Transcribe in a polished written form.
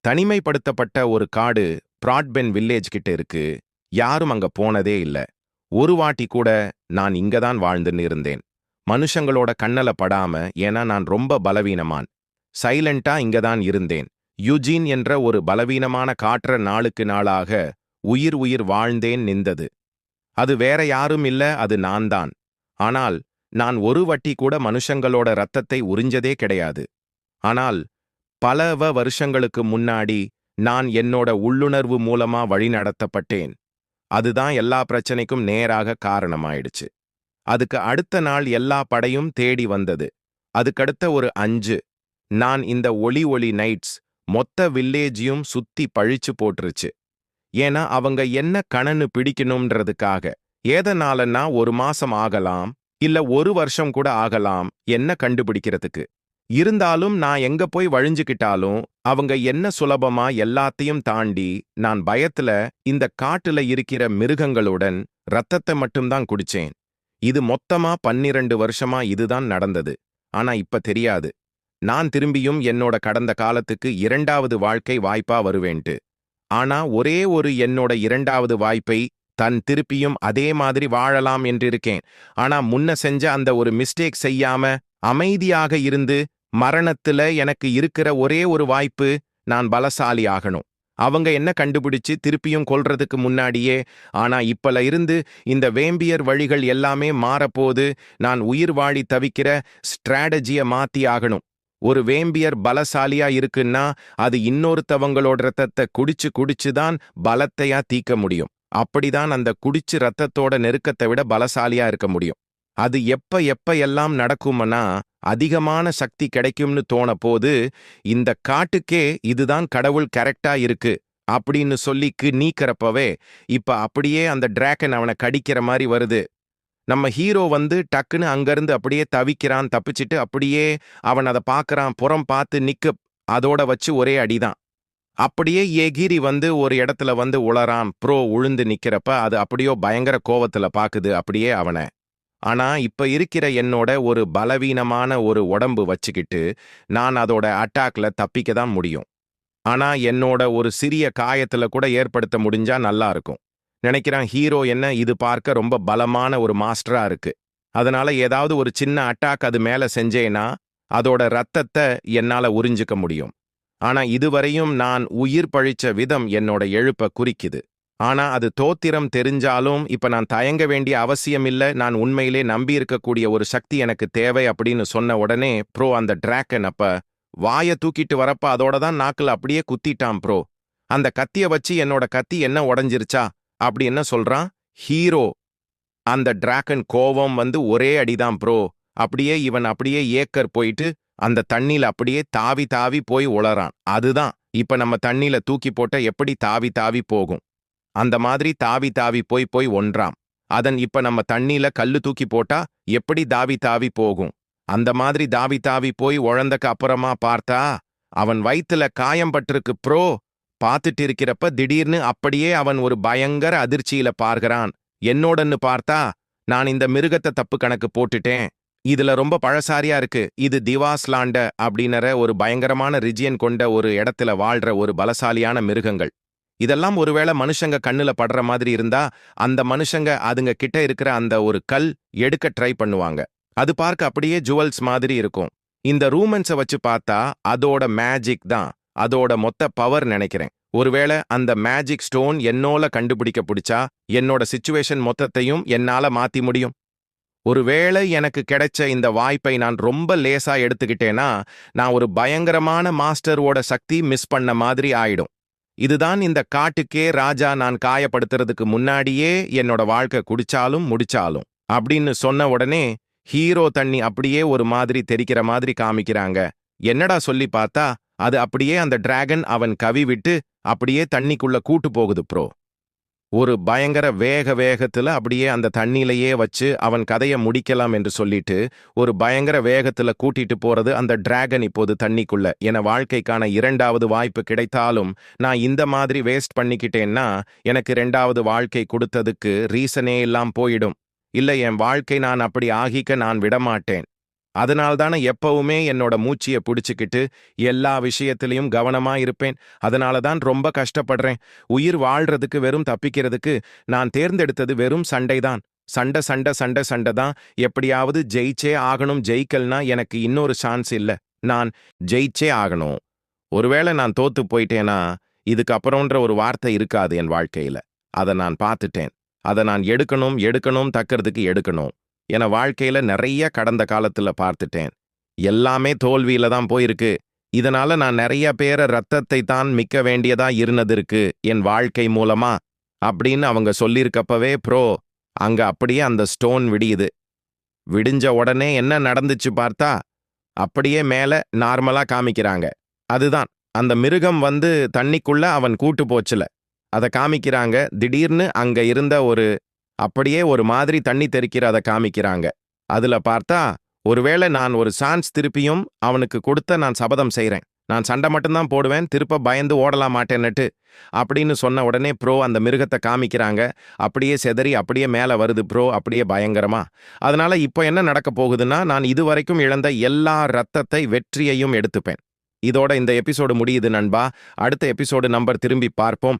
தனிமைப்படுத்தப்பட்ட ஒரு காடு பிராட்பென் வில்லேஜ் கிட்ட இருக்கு. யாரும் அங்க போனதே இல்ல. ஒரு வாட்டி கூட நான் இங்கதான் வாழ்ந்துன்னு இருந்தேன். மனுஷங்களோட கண்ணல படாம, ஏன்னா நான் ரொம்ப பலவீனமான். சைலண்டா இங்கதான் இருந்தேன். யுஜின் என்ற ஒரு பலவீனமான காற்ற நாளுக்கு நாளாக உயிர் வாழ்ந்தேன் நின்றது. அது வேற யாரும் இல்ல, அது நான் தான். ஆனால் நான் ஒரு வட்டி கூட மனுஷங்களோட ரத்தத்தை உறிஞ்சதே கிடையாது. ஆனால் பல வருஷங்களுக்கு முன்னாடி நான் என்னோட உள்ளுணர்வு மூலமா வழிநடத்தப்பட்டேன். அதுதான் எல்லா பிரச்சனைக்கும் நேராக காரணமாயிடுச்சு. அதுக்கு அடுத்த நாள் எல்லா படையும் தேடி வந்தது. அதுக்கடுத்த ஒரு 5 நான் இந்த ஒளி நைட்ஸ் மொத்த வில்லேஜையும் சுத்தி பழிச்சு போட்டுருச்சு. ஏன்னா அவங்க என்ன கணன்னு பிடிக்கணும்ன்றதுக்காக. ஏதனாலன்னா 1 மாசம் ஆகலாம், இல்ல 1 வருஷம் கூட ஆகலாம் என்ன கண்டுபிடிக்கிறதுக்கு. இருந்தாலும் நான் எங்க போய் வழிஞ்சுக்கிட்டாலும் அவங்க என்ன சுலபமா எல்லாத்தையும் தாண்டி, நான் பயத்துல இந்த காட்டுல இருக்கிற மிருகங்களுடன் ரத்தத்தை மட்டும்தான் குடிச்சேன். இது மொத்தமா 12 வருஷமா இதுதான் நடந்தது. ஆனா இப்ப தெரியாது, நான் திரும்பியும் என்னோட கடந்த காலத்துக்கு 2வது வாழ்க்கை வாய்ப்பா வருவேன்ட்டு. ஆனா ஒரே ஒரு என்னோட 2வது வாய்ப்பை தன் திருப்பியும் அதே மாதிரி வாழலாம் என்றிருக்கேன். ஆனா முன்ன செஞ்ச அந்த ஒரு மிஸ்டேக் செய்யாம அமைதியாக இருந்து, மரணத்துல எனக்கு இருக்கிற ஒரே ஒரு வாய்ப்பு, நான் பலசாலி ஆகணும். அவங்க என்ன கண்டுபிடிச்சு திருப்பியும் கொல்றதுக்கு முன்னாடியே. ஆனா இப்பல இருந்து இந்த வேம்பியர் வழிகள் எல்லாமே மாறப்போது. நான் உயிர் வாழி தவிக்கிற ஸ்ட்ராட்டஜிய மாத்தி ஆகணும். ஒரு வேம்பியர் பலசாலியா இருக்குன்னா அது இன்னொருத்தவங்களோட ரத்தத்தை குடிச்சுதான் பலத்தையா தீக்க முடியும். அப்படிதான் அந்த குடிச்சு ரத்தத்தோட நெருக்கத்தை விட பலசாலியா இருக்க முடியும். அது எப்ப எல்லாம் நடக்கும்னா, அதிகமான சக்தி கிடைக்கும்னு தோண போது, இந்த காட்டுக்கே இதுதான் கடவுள் கரெக்டா இருக்கு அப்படின்னு சொல்லிக்கு நீக்கிறப்பவே இப்ப அப்படியே அந்த டிராகன் அவனை கடிக்கிற மாதிரி வருது. நம்ம ஹீரோ டக்குன்னு அங்கிருந்து அப்படியே தவிக்கிறான். தப்பிச்சிட்டு அப்படியே அவன் அதை பார்க்கறான். புறம் பார்த்து நிக்க அதோட வச்சு ஒரே அடிதான். அப்படியே எகிரி ஒரு இடத்துல உளறான். ப்ரோ உழுந்து நிக்கிறப்ப அது அப்படியோ பயங்கர கோவத்துல பாக்குது அப்படியே அவனை. ஆனா இப்ப இருக்கிற என்னோட ஒரு பலவீனமான ஒரு உடம்பு வச்சுக்கிட்டு நான் அதோட அட்டாக்ல தப்பிக்க தான் முடியும். ஆனா என்னோட ஒரு சிறிய காயத்துல கூட ஏற்படுத்த முடிஞ்சா நல்லா இருக்கும் நினைக்கிறான் ஹீரோ. என்ன இது பார்க்க ரொம்ப பலமான ஒரு மாஸ்டரா இருக்கு. அதனால ஏதாவது ஒரு சின்ன அட்டாக் அது மேல செஞ்சேனா அதோட ரத்தத்தை என்னால உறிஞ்சிக்க முடியும். ஆனா இதுவரையும் நான் உயிர் பழிச்ச விதம் என்னோட எழுப்ப குறிக்குது. ஆனா அது தோத்திரம் தெரிஞ்சாலும் இப்ப நான் தயங்க வேண்டிய அவசியம் இல்ல. நான் உண்மையிலே நம்பி இருக்கக்கூடிய ஒரு சக்தி எனக்கு தேவை அப்படின்னு சொன்ன உடனே ப்ரோ அந்த டிராகன் அப்ப வாய தூக்கிட்டு வரப்ப அதோட தான் நாக்குல அப்படியே குத்திட்டான் ப்ரோ. அந்த கத்திய வச்சு என்னோட கத்தி என்ன உடைஞ்சிருச்சா அப்படி என்ன சொல்றான் ஹீரோ. அந்த டிராகன் கோவம் ஒரே அடிதான் ப்ரோ. அப்படியே இவன் அப்படியே ஏக்கர் போயிட்டு அந்த தண்ணில அப்படியே தாவி போய் உளறான். அதுதான் இப்ப நம்ம தண்ணில தூக்கி போட்ட எப்படி தாவி போகும், அந்த மாதிரி தாவி போய் ஒன்றாம். அதன் இப்ப நம்ம தண்ணில கல்லு தூக்கி போட்டா எப்படி தாவி போகும், அந்த மாதிரி தாவி போய் உழந்தக்கு அப்புறமா பார்த்தா அவன் வயித்துல காயம் பட்டிருக்கு ப்ரோ. பார்த்துட்டு இருக்கிறப்ப திடீர்னு அப்படியே அவன் ஒரு பயங்கர அதிர்ச்சியில பார்கிறான். என்னோடன்னு பார்த்தா நான் இந்த மிருகத்தை தப்பு கணக்கு போட்டுட்டேன். இதுல ரொம்ப பழசாரியா இருக்கு. இது திவாஸ்லாண்ட அப்படின்னுற ஒரு பயங்கரமான ரிஜியன் கொண்ட ஒரு இடத்துல வாழ்ற ஒரு பலசாலியான மிருகங்கள். இதெல்லாம் ஒருவேளை மனுஷங்க கண்ணுல படுற மாதிரி இருந்தா அந்த மனுஷங்க அதுங்க கிட்ட இருக்கிற அந்த ஒரு கல் எடுக்க ட்ரை பண்ணுவாங்க. அது பார்க்க அப்படியே ஜுவல்ஸ் மாதிரி இருக்கும். இந்த ரூமன்ஸை வச்சு பார்த்தா அதோட மேஜிக் தான் அதோட மொத்த பவர் நினைக்கிறேன். ஒருவேளை அந்த மேஜிக் ஸ்டோன் என்னோல கண்டுபிடிக்க பிடிச்சா என்னோட சிச்சுவேஷன் மொத்தத்தையும் என்னால மாத்தி முடியும். ஒருவேளை எனக்கு கிடைச்ச இந்த வாய்ப்பை நான் ரொம்ப லேசா எடுத்துக்கிட்டேனா நான் ஒரு பயங்கரமான மாஸ்டரோட சக்தி மிஸ் பண்ண மாதிரி ஆயிடும். இதுதான் இந்த காட்டுக்கே ராஜா நான் காயப்படுத்துறதுக்கு முன்னாடியே என்னோட வாழ்க்கை குடிச்சாலும் முடிச்சாலும் அப்படின்னு சொன்ன உடனே ஹீரோ தண்ணி அப்படியே ஒரு மாதிரி தெரிக்கிற மாதிரி காமிக்கிறாங்க. என்னடா சொல்லி பார்த்தா அது அப்படியே அந்த டிராகன் அவன் கவி விட்டு அப்படியே தண்ணிக்குள்ள கூட்டு போகுது ப்ரோ. ஒரு பயங்கர வேகத்துல அப்படியே அந்த தண்ணியிலேயே வச்சு அவன் கதையை முடிக்கலாம் என்று சொல்லிட்டு ஒரு பயங்கர வேகத்துல கூட்டிட்டு போறது அந்த டிராகன் இப்போது தண்ணிக்குள்ள. என வாழ்க்கைக்கான 2வது வாய்ப்பு கிடைத்தாலும் நான் இந்த மாதிரி வேஸ்ட் பண்ணிக்கிட்டேன்னா எனக்கு 2வது வாழ்க்கை கொடுத்ததுக்கு ரீசனே எல்லாம் போயிடும். இல்ல என் வாழ்க்கை நான் அப்படி ஆகிக்க நான் விடமாட்டேன். அதனால்தானே எப்பவுமே என்னோட மூச்சிய புடிச்சுக்கிட்டு எல்லா விஷயத்திலயும் கவனமா இருப்பேன். அதனால தான் ரொம்ப கஷ்டப்படுறேன். உயிர் வாழ்றதுக்கு வெறும் தப்பிக்கிறதுக்கு நான் தேர்ந்தெடுத்தது வெறும் சண்டைதான். சண்டை சண்டை சண்டை சண்டை தான். எப்படியாவது ஜெயிச்சே ஆகணும். ஜெயிக்கல்னா எனக்கு இன்னொரு சான்ஸ் இல்ல. நான் ஜெயிச்சே ஆகணும். ஒருவேளை நான் தோத்து போயிட்டேனா இதுக்கப்புறம்ன்ற ஒரு வார்த்தை இருக்காது என் வாழ்க்கையில. அத நான் பார்த்துட்டேன். அத நான் எடுக்கணும் எடுக்கணும் தக்கறதுக்கு எடுக்கணும். என வாழ்க்கையில நிறைய கடந்த காலத்துல பார்த்துட்டேன். எல்லாமே தோல்வியில தான் போயிருக்கு. இதனால நான் நிறைய பேர ரத்தத்தை தான் மிக்க வேண்டியதா இருந்ததிருக்கு என் வாழ்க்கை மூலமா அப்படின்னு அவங்க சொல்லியிருக்கப்பவே அங்க அப்படியே அந்த ஸ்டோன் விடியுது. விடிஞ்ச உடனே என்ன நடந்துச்சு பார்த்தா அப்படியே மேல நார்மலா காமிக்கிறாங்க. அதுதான் அந்த மிருகம் வந்து தண்ணிக்குள்ள அவன் கூட்டு போச்சுல அத காமிக்கிறாங்க. திடீர்னு அங்க இருந்த அப்படியே ஒரு மாதிரி தண்ணி தெறிக்கிற அத காமிக்கிறாங்க. அதுல பார்த்தா ஒருவேளை நான் ஒரு சான்ஸ் திருப்பியும் அவனுக்கு கொடுத்த நான் சபதம் செய்றேன். நான் சண்டை மட்டும்தான் போடுவேன், திருப்ப பயந்து ஓடலாம் மாட்டேன்னுட்டு அப்படின்னு சொன்ன உடனே அந்த மிருகத்தை காமிக்கிறாங்க. அப்படியே செதறி அப்படியே மேல வருது அப்படியே பயங்கரமா. அதனால இப்போ என்ன நடக்க போகுதுன்னா நான் இதுவரைக்கும் இழந்த எல்லா ரத்தத்தை வெற்றியையும் எடுத்துப்பேன். இதோட இந்த எபிசோடு முடியுது நண்பா. அடுத்த எபிசோடு நம்பர் திரும்பி பார்ப்போம்.